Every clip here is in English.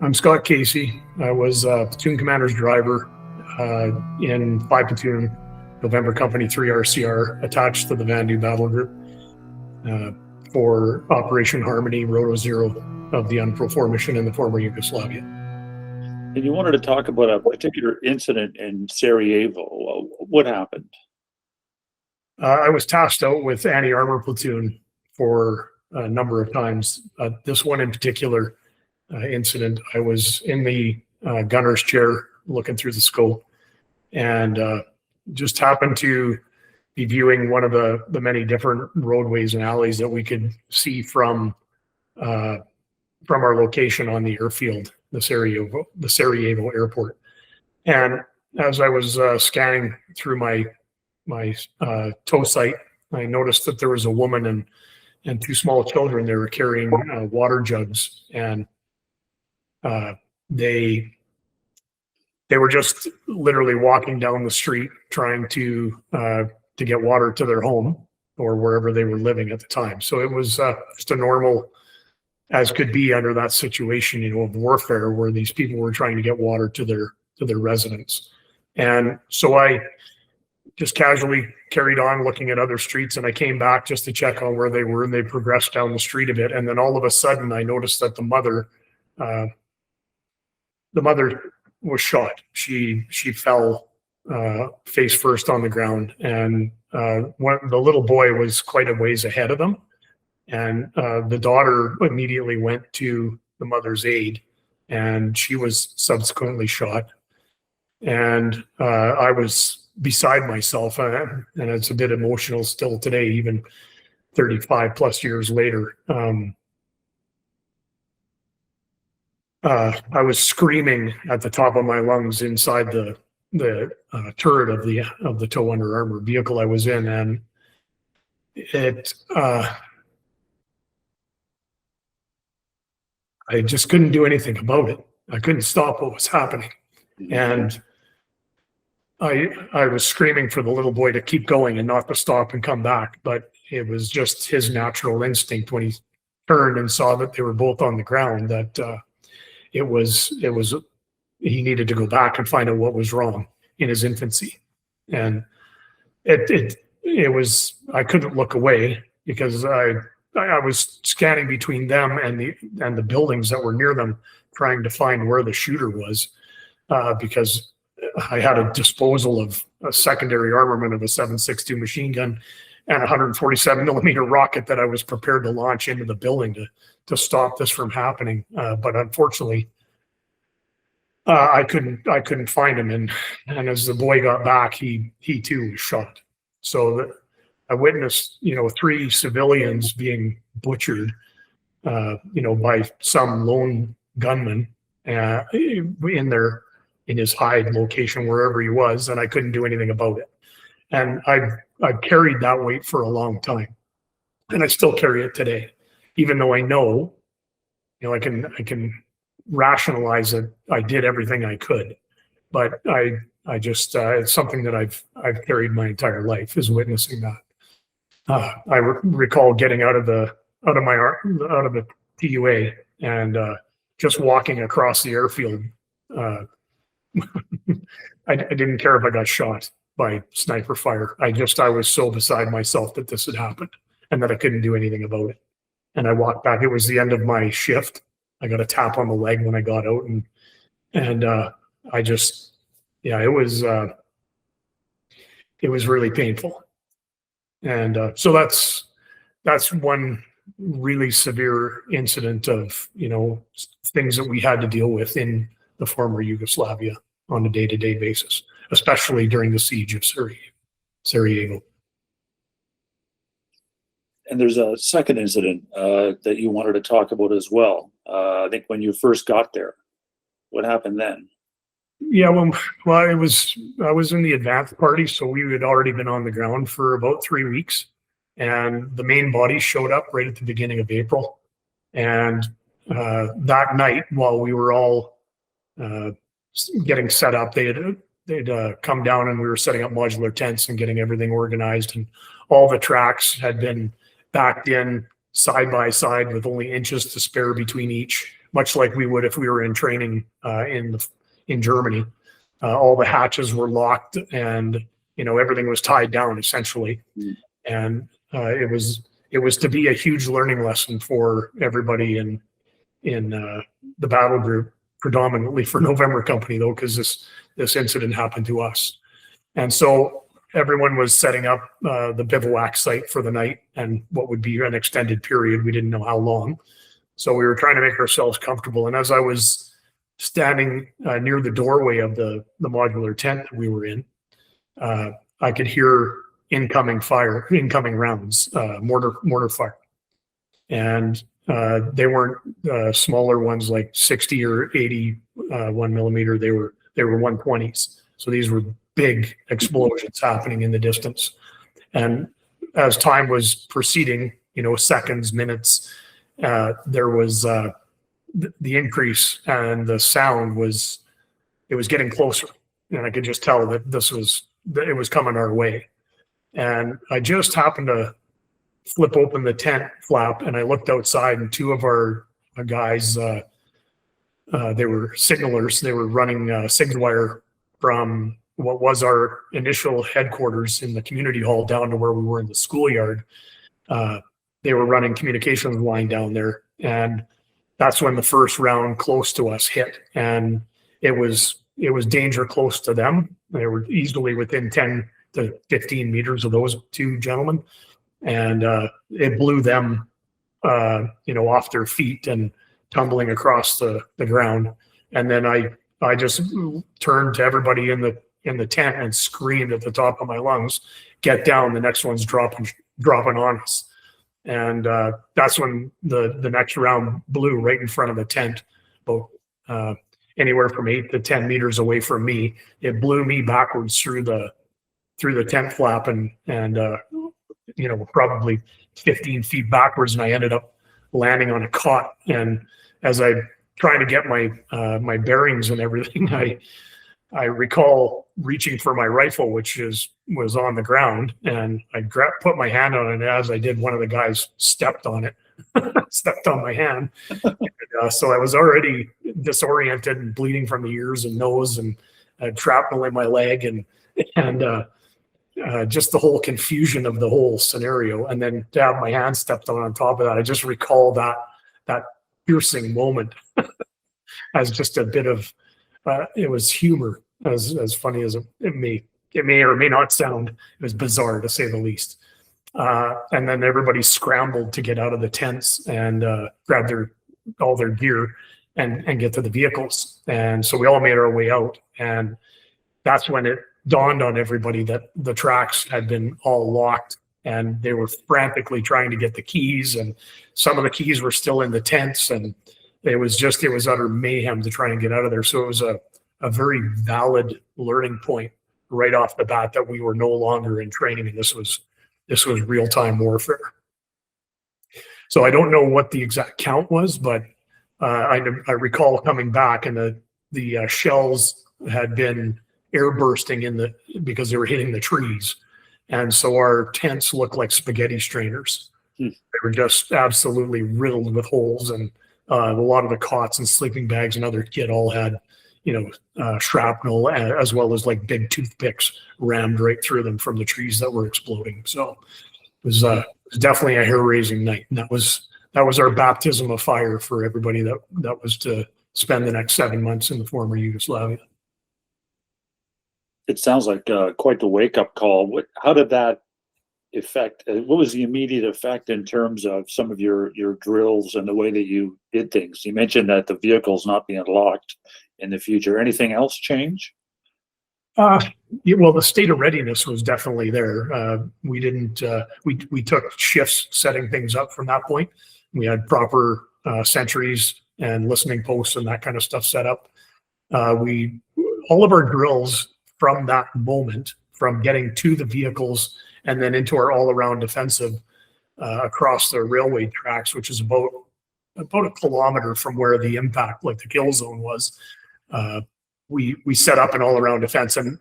I'm Scott Casey. I was a platoon commander's driver in 5 Platoon, November Company 3 RCR, attached to the Vandu Battle Group for Operation Harmony, Roto Zero of the UNPRO mission in the former Yugoslavia. And you wanted to talk about a particular incident in Sarajevo. What happened? I was tasked out with anti-armor platoon for a number of times. This one in particular incident, I was in the gunner's chair looking through the scope and just happened to be viewing one of the many different roadways and alleys that we could see from our location on the airfield, the Sarajevo airport. And as I was scanning through my tow site, I noticed that there was a woman and 2 small children. They were carrying water jugs, and they were just literally walking down the street trying to get water to their home or wherever they were living at the time. So it was just a normal, as could be under that situation, of warfare, where these people were trying to get water to their residence. And so I just casually carried on looking at other streets, and I came back just to check on where they were, and they progressed down the street a bit. And then all of a sudden I noticed that the mother was shot. She fell face first on the ground, and the little boy was quite a ways ahead of them. And the daughter immediately went to the mother's aid, and she was subsequently shot. And I was beside myself, and it's a bit emotional still today, even 35 plus years later. I was screaming at the top of my lungs inside the turret of the tow under armor vehicle I was in, and I just couldn't do anything about it. I couldn't stop what was happening, and I was screaming for the little boy to keep going and not to stop and come back, but it was just his natural instinct when he turned and saw that they were both on the ground that he needed to go back and find out what was wrong in his infancy. And it was, I couldn't look away because I was scanning between them and the buildings that were near them, trying to find where the shooter was, because I had a disposal of a secondary armament of a 7.62 machine gun and a 147 millimeter rocket that I was prepared to launch into the building to stop this from happening. But unfortunately, I couldn't find him. And as the boy got back, he too was shot. So I witnessed, 3 civilians being butchered, by some lone gunman in his hide location, wherever he was, and I couldn't do anything about it. And I've carried that weight for a long time, and I still carry it today, even though I know, I can rationalize it. I did everything I could, but I just it's something that I've carried my entire life, is witnessing that. I recall getting out of the TUA and just walking across the airfield. I didn't care if I got shot by sniper fire. I was so beside myself that this had happened and that I couldn't do anything about it. And I walked back. It was the end of my shift. I got a tap on the leg when I got out, and I just, it was really painful. And so that's one really severe incident of, things that we had to deal with in the former Yugoslavia on a day-to-day basis, especially during the siege of Sarajevo. And there's a second incident that you wanted to talk about as well. I think when you first got there, what happened then? Yeah, well, I was in the advance party, so we had already been on the ground for about 3 weeks, and the main body showed up right at the beginning of April. And that night, while we were all getting set up, they'd come down, and we were setting up modular tents and getting everything organized, and all the tracks had been backed in side by side with only inches to spare between each, much like we would if we were in training in Germany. All the hatches were locked, and everything was tied down essentially. And it was to be a huge learning lesson for everybody in the battle group, predominantly for November Company though, because this incident happened to us. And so everyone was setting up the bivouac site for the night and what would be an extended period. We didn't know how long. So we were trying to make ourselves comfortable. And as I was standing near the doorway of the modular tent that we were in, I could hear incoming rounds, mortar fire. And they weren't smaller ones like 60 or 81 millimeter. They were 120s. So these were big explosions happening in the distance. And as time was proceeding, seconds, minutes, there was the increase, and the sound was getting closer. And I could just tell that it was coming our way. And I just happened to flip open the tent flap, and I looked outside, and two of our guys, they were signalers. They were running signal wire from what was our initial headquarters in the community hall down to where we were in the schoolyard. They were running communications line down there, and that's when the first round close to us hit. And it was danger close to them. They were easily within 10 to 15 meters of those two gentlemen. And it blew them, off their feet and tumbling across the ground. And then I just turned to everybody in the tent and screamed at the top of my lungs, "Get down! The next one's dropping on us." And that's when the next round blew right in front of the tent, about anywhere from 8 to 10 meters away from me. It blew me backwards through the tent flap and probably 15 feet backwards, and I ended up landing on a cot. And as I trying to get my bearings and everything, I recall reaching for my rifle, which was on the ground, and I put my hand on it. And as I did, one of the guys stepped on it, stepped on my hand. And, so I was already disoriented and bleeding from the ears and nose, and shrapnel in my leg, and just the whole confusion of the whole scenario. And then to have my hand stepped on top of that, I just recall that piercing moment as just a bit of, it was humor, as funny as it may or may not sound. It was bizarre, to say the least. And then everybody scrambled to get out of the tents and grab all their gear and get to the vehicles. And so we all made our way out. And that's when it dawned on everybody that the tracks had been all locked, and they were frantically trying to get the keys, and some of the keys were still in the tents, and it was utter mayhem to try and get out of there. So it was a very valid learning point right off the bat that we were no longer in training, and this was real-time warfare. So I don't know what the exact count was, but I recall coming back, and the shells had been air bursting because they were hitting the trees. And so our tents looked like spaghetti strainers. They were just absolutely riddled with holes, and a lot of the cots and sleeping bags and other kit all had, shrapnel, as well as like big toothpicks rammed right through them from the trees that were exploding. So it was definitely a hair-raising night. And that was our baptism of fire for everybody that was to spend the next 7 months in the former Yugoslavia. It sounds like quite the wake-up call. How did that affect? What was the immediate effect in terms of some of your drills and the way that you did things? You mentioned that the vehicle's not being locked in the future. Anything else change? Well, the state of readiness was definitely there. We didn't. We took shifts setting things up from that point. We had proper sentries and listening posts and that kind of stuff set up. All of our drills from that moment, from getting to the vehicles and then into our all-around defensive across the railway tracks, which is about a kilometer from where the impact, like the kill zone was, we set up an all-around defense. And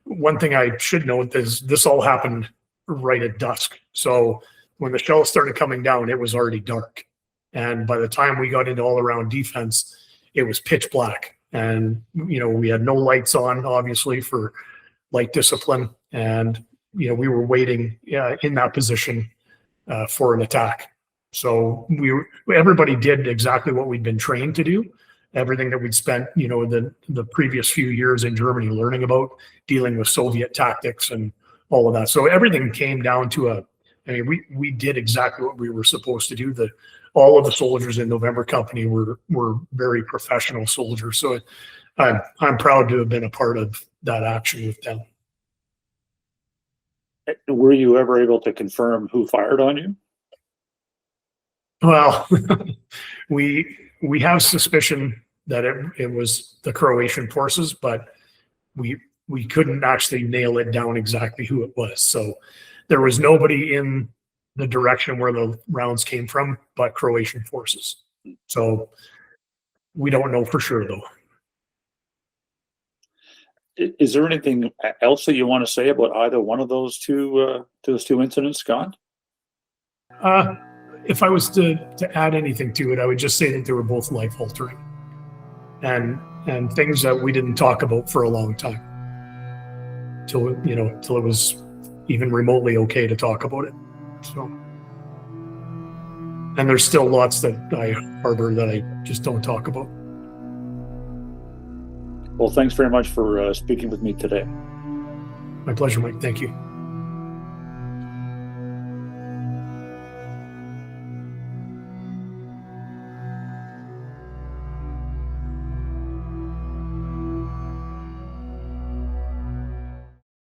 one thing I should note is this all happened right at dusk. So when the shells started coming down, it was already dark. And by the time we got into all around defense, it was pitch black. And, we had no lights on, obviously, for light discipline. And, we were waiting in that position for an attack. So everybody did exactly what we'd been trained to do. Everything that we'd spent, the previous few years in Germany learning about, dealing with Soviet tactics and all of that. So everything came down to we did exactly what we were supposed to do. All of the soldiers in November Company were very professional soldiers. So I'm proud to have been a part of that action with them. Were you ever able to confirm who fired on you? Well, we have suspicion that it was the Croatian forces, but we couldn't actually nail it down exactly who it was. So there was nobody in the direction where the rounds came from, but Croatian forces. So we don't know for sure, though. Is there anything else that you want to say about either one of those two incidents, Scott? If I was to add anything to it, I would just say that they were both life altering and things that we didn't talk about for a long time till it was even remotely okay to talk about it. So, and there's still lots that I harbor that I just don't talk about. Well, thanks very much for speaking with me today. My pleasure, Mike. Thank you.